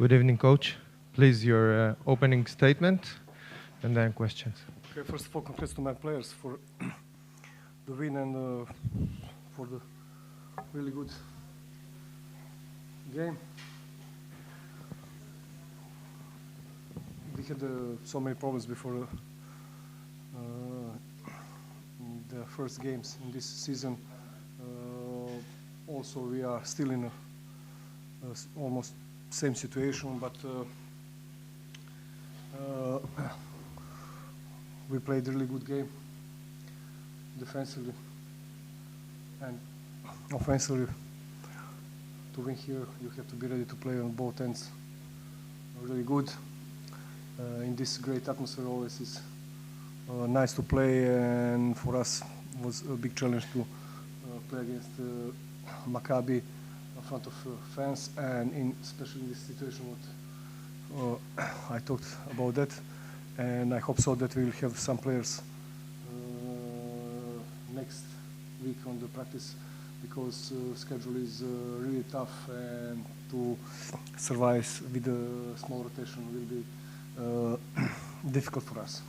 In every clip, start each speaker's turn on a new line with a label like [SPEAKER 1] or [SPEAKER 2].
[SPEAKER 1] Good evening, Coach. Please, your opening statement and then questions.
[SPEAKER 2] Okay, first of all, congrats to my players for the win and for the really good game. We had so many problems before the first games in this season. Also, we are still in a almost same situation, but we played a really good game defensively and offensively. To win here, you have to be ready to play on both ends really good. In this great atmosphere, always is nice to play, and for us it was a big challenge to play against Maccabi in front of fans, and especially in this situation what I talked about that, and I hope so that we will have some players next week on the practice, because schedule is really tough, and to survive with a small rotation will be difficult for us.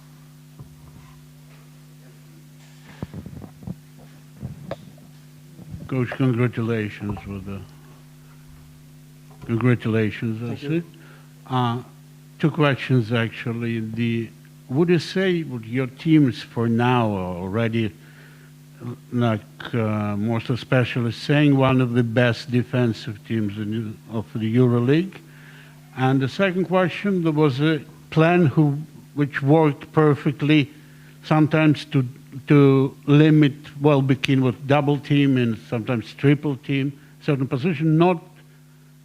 [SPEAKER 3] Coach, congratulations with the congratulations.
[SPEAKER 2] Thank you.
[SPEAKER 3] Two questions actually. Would you say with your teams for now are already, like most especially saying, one of the best defensive teams of the Euroleague? And the second question, there was a plan which worked perfectly, sometimes to limit Welbekin with double team and sometimes triple team, certain position, not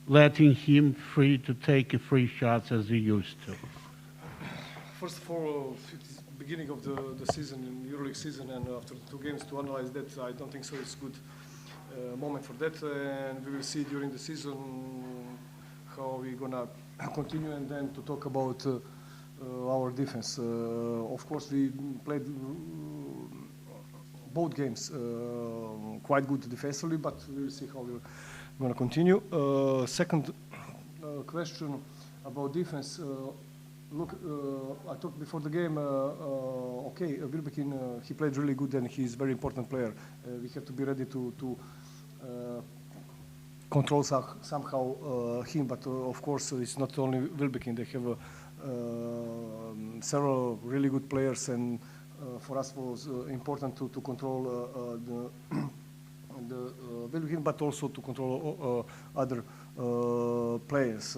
[SPEAKER 3] letting him free to take free shots as he used to.
[SPEAKER 2] First of all, it is beginning of the season, in EuroLeague season, and after 2 games to analyze that, I don't think so it's good moment for that, and we will see during the season how we're gonna continue, and then to talk about our defense. Of course, we played both games quite good defensively, but we will see how we're going to continue. Second question about defense. Look, I talked before the game. Okay, Wilbekin, he played really good, and he's a very important player. We have to be ready to control somehow him, but of course it's not only Wilbekin. They have several really good players, and for us was important to control the Wilbekin, but also to control other players.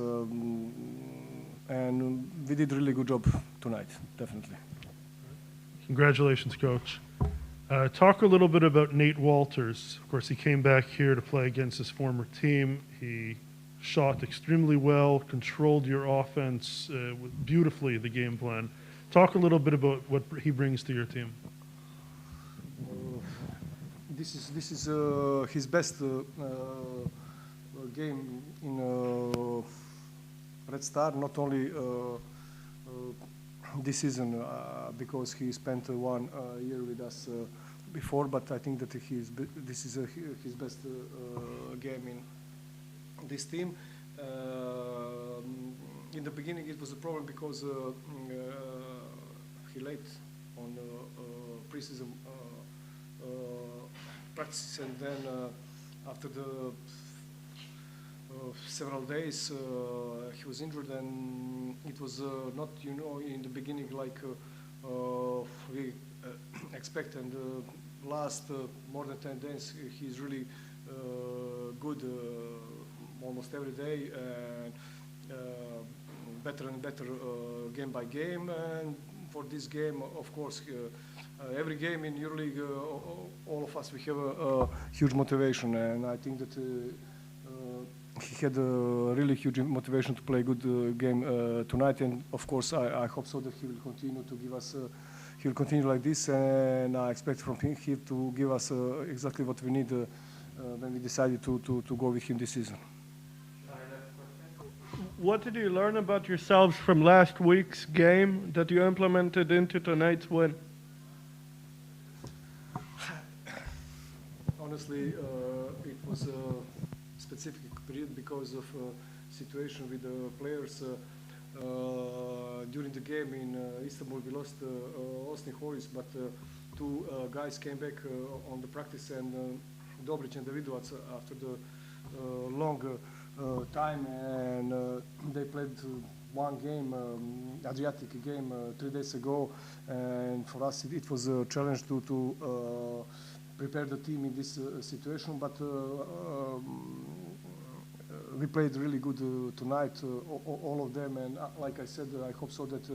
[SPEAKER 2] And we did a really good job tonight, definitely.
[SPEAKER 4] Congratulations, Coach. Talk a little bit about Nate Walters. Of course, he came back here to play against his former team. He shot extremely well, controlled your offense beautifully, the game plan. Talk a little bit about what he brings to your team.
[SPEAKER 2] This is his best game in Red Star, not only this season, because he spent 1 year with us before, but I think that this is his best game in this team. In the beginning it was a problem because he late on preseason practice, and then after the several days he was injured, and it was not, in the beginning like we expect, and last more than 10 days he's really good almost every day, and better and better game by game. And for this game, of course, every game in EuroLeague, all of us, we have a huge motivation, and I think that he had a really huge motivation to play a good game tonight, and of course I hope so that he will continue to give us, he will continue like this, and I expect from him to give us exactly what we need when we decided to go with him this season.
[SPEAKER 4] What did you learn about yourselves from last week's game that you implemented into tonight's win?
[SPEAKER 2] Honestly, it was a specific period because of situation with the players. During the game in Istanbul, we lost Osni Horis, but two guys came back on the practice, and Dobrić and Davidovac after the long time, and they played one game, Adriatic game, 3 days ago, and for us it was a challenge to prepare the team in this situation, but we played really good tonight, all of them, and like I said, I hope so that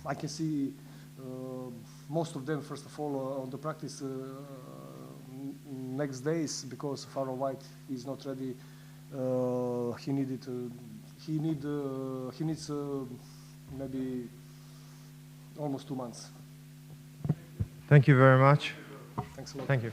[SPEAKER 2] I can see most of them, first of all, on the practice next days, because Faro White is not ready. He needs maybe almost 2 months.
[SPEAKER 1] Thank you very much.
[SPEAKER 2] Thanks a lot.
[SPEAKER 1] Thank you.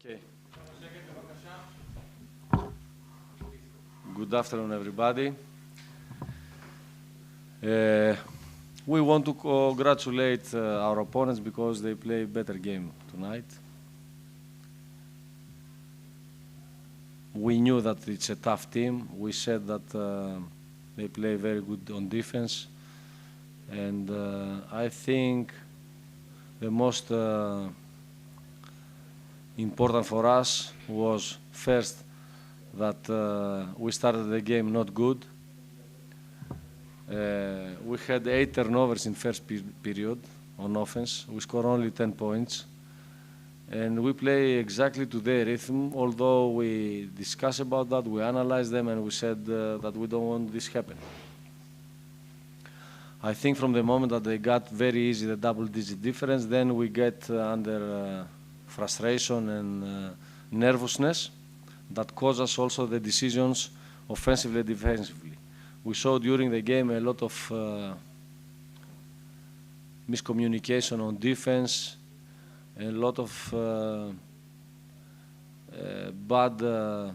[SPEAKER 5] Okay. Good afternoon, everybody. We want to congratulate our opponents because they play a better game tonight. We knew that it's a tough team. We said that they play very good on defense. And I think the most important for us was first that we started the game not good. We had 8 turnovers in first period on offense. We scored only 10 points. And we play exactly to their rhythm, although we discussed about that, we analyzed them, and we said that we don't want this to happen. I think from the moment that they got very easy the double-digit difference, then we get under frustration and nervousness that cause us also the decisions offensively and defensively. We saw during the game a lot of miscommunication on defense, a lot of bad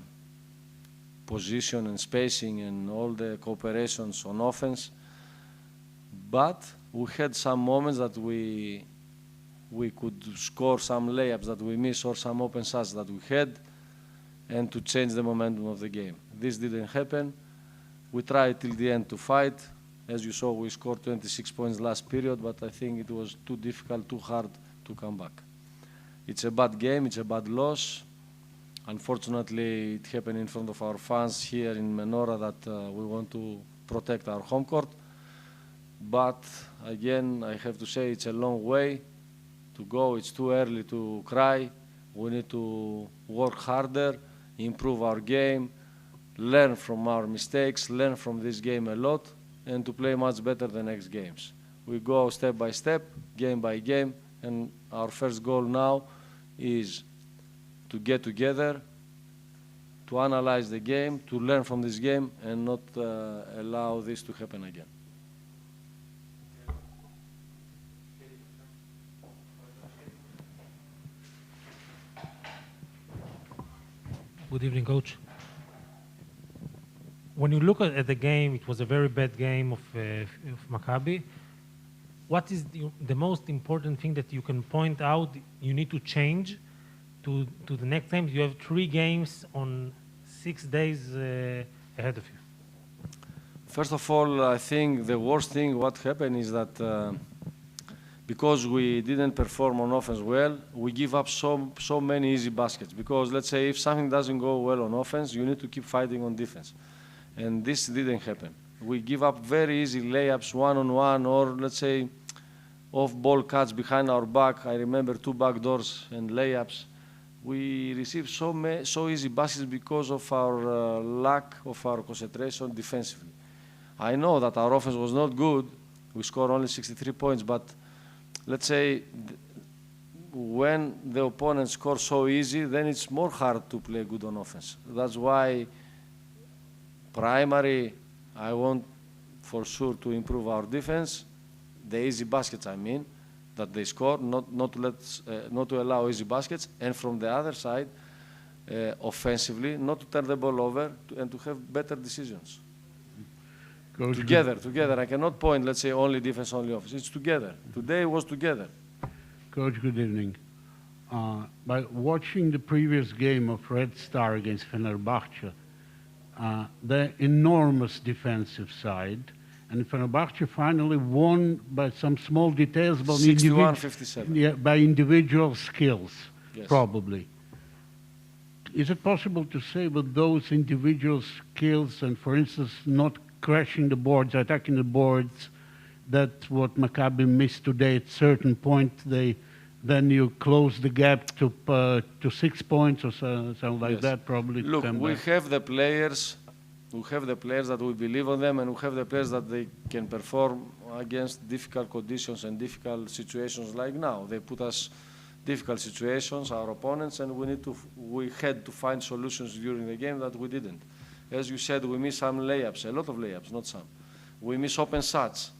[SPEAKER 5] position and spacing and all the cooperations on offense. But we had some moments that we could score some layups that we missed or some open shots that we had, and to change the momentum of the game. This didn't happen. We tried till the end to fight. As you saw, we scored 26 points last period, but I think it was too difficult, too hard to come back. It's a bad game, it's a bad loss. Unfortunately, it happened in front of our fans here in Mנורה that we want to protect our home court. But again, I have to say it's a long way to go. It's too early to cry. We need to work harder, improve our game, learn from our mistakes, learn from this game a lot, and to play much better the next games. We go step by step, game by game, and our first goal now is to get together, to analyze the game, to learn from this game, and not allow this to happen again.
[SPEAKER 6] Good evening, Coach. When you look at the game, it was a very bad game of Maccabi. What is the most important thing that you can point out you need to change to the next time? You have 3 games on 6 days ahead of you.
[SPEAKER 5] First of all, I think the worst thing what happened is that because we didn't perform on offense well, we give up so many easy baskets. Because let's say if something doesn't go well on offense, you need to keep fighting on defense. And this didn't happen. We give up very easy layups, one-on-one, or let's say off-ball cuts behind our back. I remember 2 backdoors and layups. We received so easy baskets because of our lack of our concentration defensively. I know that our offense was not good. We scored only 63 points, but let's say when the opponent scores so easy, then it's more hard to play good on offense. That's why primary, I want for sure to improve our defense, the easy baskets I mean, that they score, not to allow easy baskets, and from the other side, offensively, not to turn the ball over and to have better decisions.
[SPEAKER 3] Coach,
[SPEAKER 5] Together. I cannot point, let's say, only defense, only offense. It's together. Today was together.
[SPEAKER 3] Coach, good evening. By watching the previous game of Red Star against Fenerbahce, the enormous defensive side, and Fenerbahce finally won by some small details, but
[SPEAKER 5] 61-57.
[SPEAKER 3] By individual skills,
[SPEAKER 5] Yes.
[SPEAKER 3] probably. Is it possible to say with those individual skills and, for instance, not crashing the boards, attacking the boards, that what Maccabi missed today at certain point, then you close the gap to 6 points or something like
[SPEAKER 5] Yes.
[SPEAKER 3] that, probably.
[SPEAKER 5] Look, we have the players. We have the players that we believe on them, and we have the players that they can perform against difficult conditions and difficult situations like now. They put us difficult situations, our opponents, and we had to find solutions during the game that we didn't. As you said, we missed some layups, a lot of layups, not some. We missed open shots.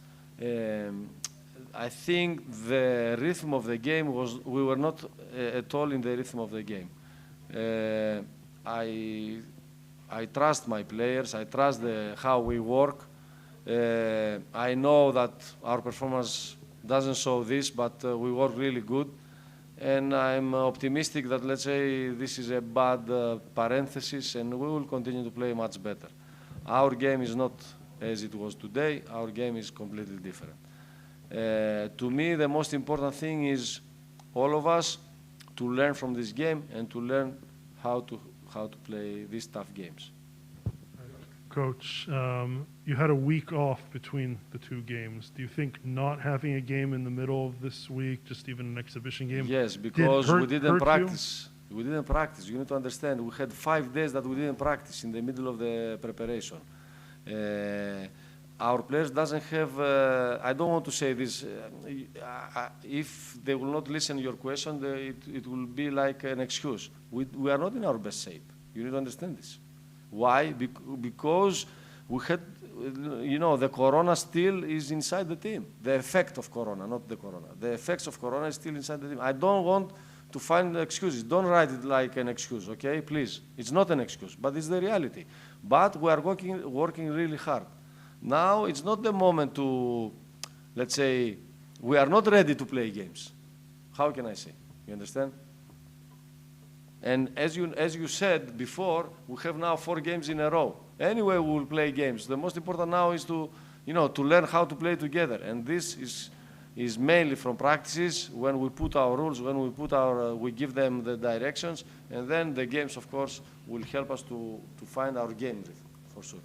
[SPEAKER 5] I think the rhythm of the game we were not at all in the rhythm of the game. I trust my players, I trust how we work. I know that our performance doesn't show this, but we work really good. And I'm optimistic that, let's say, this is a bad parenthesis and we will continue to play much better. Our game is not as it was today, our game is completely different. To me, the most important thing is all of us to learn from this game and to learn how to play these tough games.
[SPEAKER 4] Coach, you had a week off between the 2 games. Do you think not having a game in the middle of this week, just even an exhibition game,
[SPEAKER 5] Yes, because we didn't
[SPEAKER 4] hurt
[SPEAKER 5] practice. We didn't practice. You need to understand. We had 5 days that we didn't practice in the middle of the preparation. Our players doesn't have. I don't want to say this. If they will not listen to your question, it will be like an excuse. We are not in our best shape. You need to understand this. Why? Because we had, the corona still is inside the team. The effect of corona, not the corona. The effects of corona is still inside the team. I don't want to find excuses. Don't write it like an excuse, okay? Please. It's not an excuse, but it's the reality. But we are working really hard. Now it's not the moment to, let's say, we are not ready to play games. How can I say? You understand? And as you said before, we have now 4 games in a row. Anyway, we will play games. The most important now is to learn how to play together. And this is mainly from practices, when we put our rules, when we give them the directions, and then the games, of course, will help us to find our game rhythm, for sure.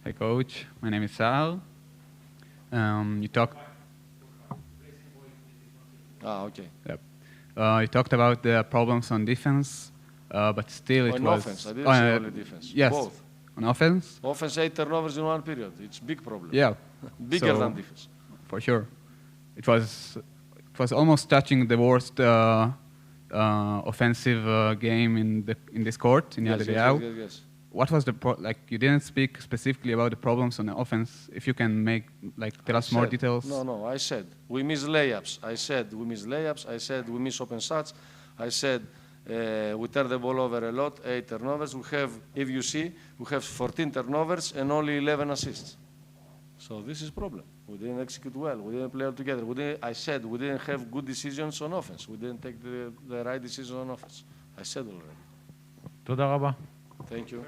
[SPEAKER 7] Hi, coach. My name is Sal. You talked.
[SPEAKER 5] Okay.
[SPEAKER 7] Yep. You talked about the problems on defense, but still it
[SPEAKER 5] On
[SPEAKER 7] was.
[SPEAKER 5] offense, I didn't say only defense.
[SPEAKER 7] Yes.
[SPEAKER 5] Both.
[SPEAKER 7] On offense.
[SPEAKER 5] Offense 8 turnovers in one period. It's big problem.
[SPEAKER 7] Yeah.
[SPEAKER 5] Bigger
[SPEAKER 7] So,
[SPEAKER 5] than defense.
[SPEAKER 7] For sure. It was almost touching the worst offensive game in this court in Yad Eliyahu.
[SPEAKER 5] Yes.
[SPEAKER 7] What was the you didn't speak specifically about the problems on the offense. If you can tell us more details.
[SPEAKER 5] No, I said we miss layups. I said we miss layups. I said we miss open shots. I said we turn the ball over a lot, 8 turnovers. We have, if you see, we have 14 turnovers and only 11 assists. So this is problem. We didn't execute well. We didn't play all together. I said we didn't have good decisions on offense. We didn't take the right decisions on offense. I said already.
[SPEAKER 1] תודה רבה.
[SPEAKER 5] Thank you.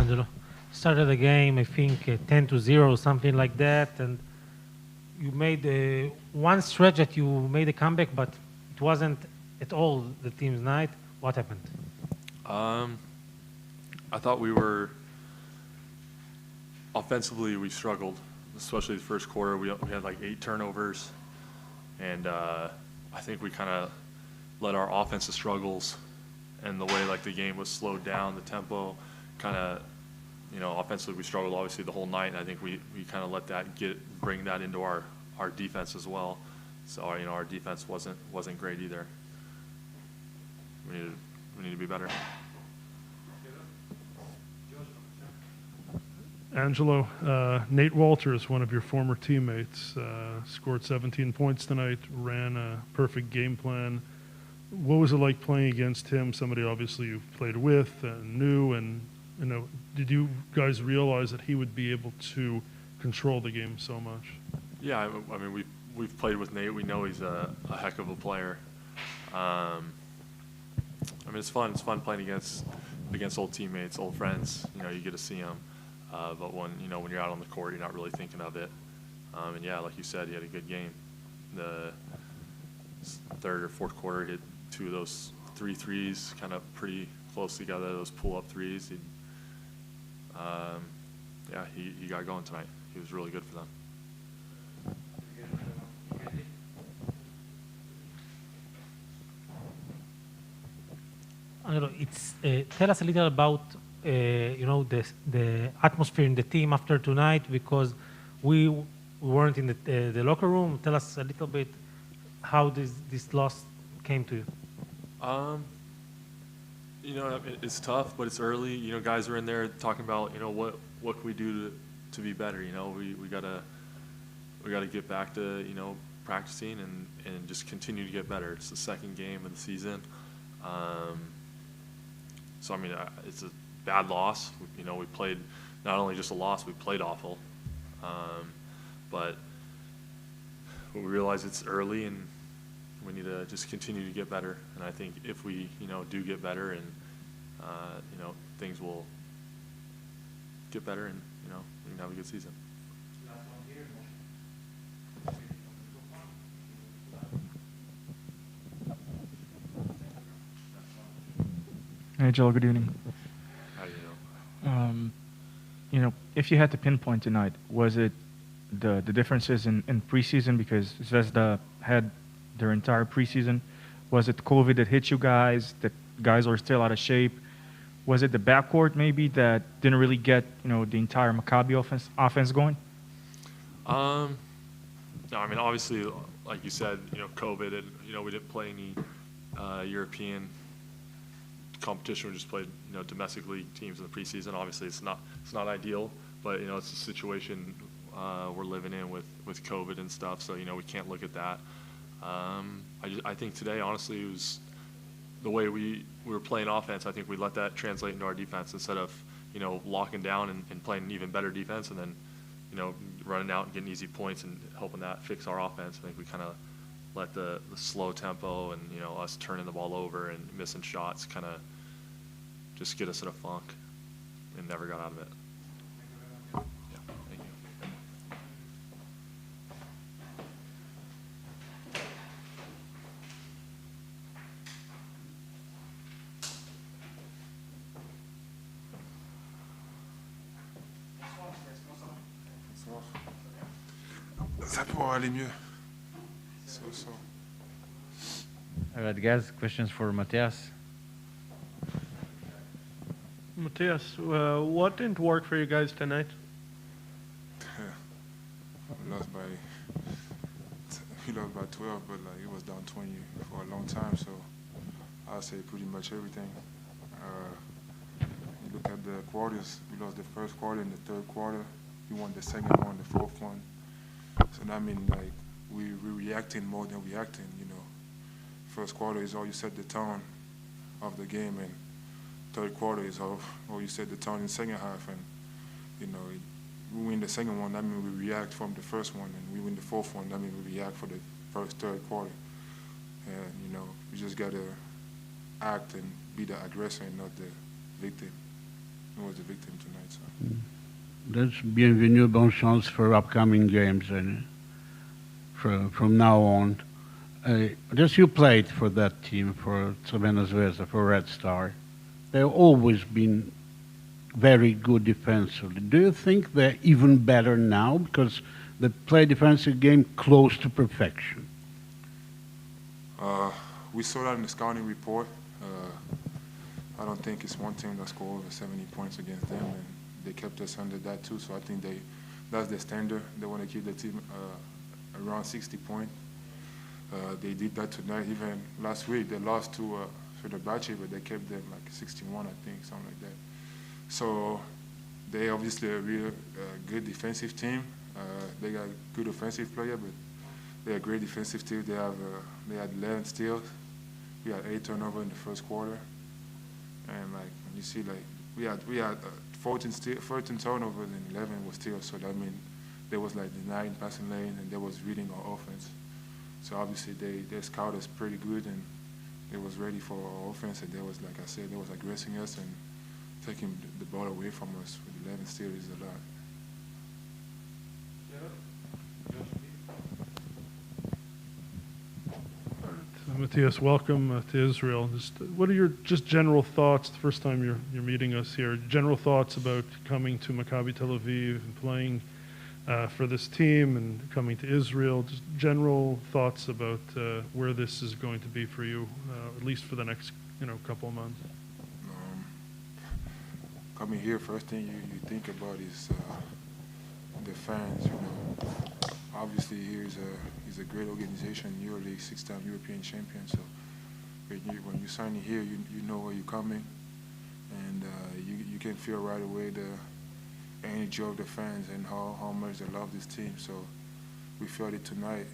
[SPEAKER 6] Angelo. Started the game, I think, 10-0, something like that, and you made one stretch that you made a comeback, but it wasn't at all the team's night. What happened?
[SPEAKER 8] I thought we were offensively. We struggled, especially the first quarter. We had like 8 turnovers, and I think we kind of let our offensive struggles and the way like the game was slowed down, the tempo, kind of, you know, offensively we struggled obviously the whole night, and I think we kind of let that bring that into our defense as well. So you know, our defense wasn't great either. We need to be better.
[SPEAKER 4] Angelo, Nate Walters, one of your former teammates, scored 17 points tonight, ran a perfect game plan. What was it like playing against him? Somebody obviously you've played with and knew, and you know, did you guys realize that he would be able to control the game so much?
[SPEAKER 8] Yeah, I mean we've played with Nate. We know he's a heck of a player. I mean it's fun. It's fun playing against old teammates, old friends. You know, you get to see them. But when you're out on the court, you're not really thinking of it. And yeah, like you said, he had a good game. The third or fourth quarter, he hit 2 of those 3 threes, kind of pretty close together. Those pull-up threes. He got going tonight. He was really good for them.
[SPEAKER 6] Angelo, tell us a little about the atmosphere in the team after tonight, because we weren't in the locker room. Tell us a little bit how this loss came to you.
[SPEAKER 8] You know, it's tough, but it's early. You know, guys are in there talking about, you know, what can we do to be better. You know, we gotta get back to, you know, practicing and just continue to get better. It's the second game of the season. So I mean, it's a bad loss. You know, we played not only just a loss, we played awful. But we realize it's early and we need to just continue to get better. And I think if we, you know, do get better and, you know, things will get better and, you know, we can have a good season.
[SPEAKER 9] Hey, Joel, good evening.
[SPEAKER 8] How do you know?
[SPEAKER 9] You know, if you had to pinpoint tonight, was it the differences in preseason, because Zvezda had their entire preseason? Was it COVID that hit you guys, that guys are still out of shape? Was it the backcourt maybe that didn't really get, you know, the entire Maccabi offense going?
[SPEAKER 8] No, I mean, obviously, like you said, you know, COVID, and, you know, we didn't play any European competition. We just played, you know, domestic league teams in the preseason. Obviously, it's not ideal, but, you know, it's a situation we're living in with COVID and stuff. So, you know, we can't look at that. I think today, honestly, it was the way we were playing offense. I think we let that translate into our defense instead of, you know, locking down and playing an even better defense and then, you know, running out and getting easy points and helping that fix our offense. I think we kind of let the slow tempo and, you know, us turning the ball over and missing shots kind of just get us in a funk and never got out of it. Yeah, thank you.
[SPEAKER 10] Ça pourra aller mieux. So.
[SPEAKER 11] All right, guys, questions for Matthias?
[SPEAKER 12] Matthias, what didn't work for you guys tonight?
[SPEAKER 10] We lost by 12, but like it was down 20 for a long time, so I'll say pretty much everything. You look at the quarters, we lost the first quarter and the third quarter. We won the second one, the fourth one. So that means like we reacting more than reacting, you know. First quarter is all you set the tone of the game, and third quarter is all you set the tone in the second half. And, you know, we win the second one, that means we react from the first one, and we win the fourth one, that means we react for the first, third quarter. And, you know, we just got to act and be the aggressor and not the victim. was the victim tonight. So.
[SPEAKER 3] That's bienvenue, bonne chance for upcoming games and from now on. Just you played for that team, for Crvena Zvezda, for Red Star. They've always been very good defensively. Do you think they're even better now because they play defensive game close to perfection?
[SPEAKER 10] We saw that in the scouting report. I don't think it's one team that scored over 70 points against them, and they kept us under that too. So I think that's the standard. They want to keep the team around 60 points. They did that tonight. Even last week, they lost to Fenerbahce, but they kept them like 61, I think, something like that. So they obviously a real good defensive team. They got good offensive player, but they're a great defensive team. They had 11 steals. We had 8 turnovers in the first quarter, and like you see, like we had 14 turnovers and 11 was steals. So that means there was like the 9 passing lane, and they was reading our offense. So obviously they scout us pretty good, and they was ready for our offense. And they was, like I said, they was aggressing us and taking the ball away from us with 11 steals is a lot.
[SPEAKER 4] Matthias, welcome to Israel. What are your just general thoughts, the first time you're meeting us here, general thoughts about coming to Maccabi Tel Aviv and playing for this team and coming to Israel, just general thoughts about where this is going to be for you, at least for the next couple of months.
[SPEAKER 10] Coming here, first thing you think about is the fans. Obviously here is a great organization, EuroLeague, 6-time European champion. So when you sign in here, you know where you're coming, and you can feel right away the energy of the fans and how much they love this team. So we felt it tonight.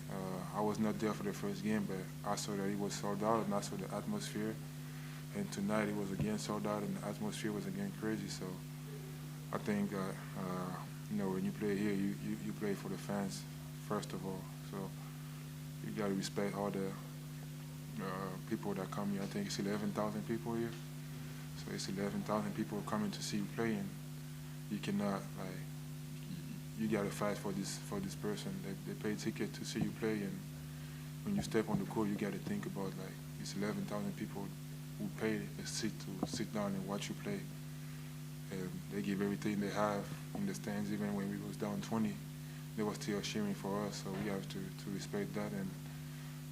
[SPEAKER 10] I was not there for the first game, but I saw that it was sold out, and I saw the atmosphere. And tonight it was again sold out, and the atmosphere was again crazy. So I think when you play here, you play for the fans first of all. So you got to respect all the people that come here. I think it's 11,000 people here. So it's 11,000 people coming to see you play, and you cannot you got to fight for this person. They pay ticket to see you play, and when you step on the court, you got to think about it's 11,000 people who pay to sit down and watch you play. And they give everything they have in the stands. Even when we was down 20, they were still cheering for us. So we have to respect that. And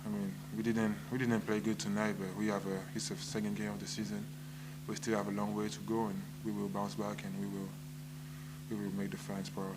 [SPEAKER 10] I mean, we didn't play good tonight, but it's the second game of the season. We still have a long way to go, and we will bounce back, and we will make the fans proud.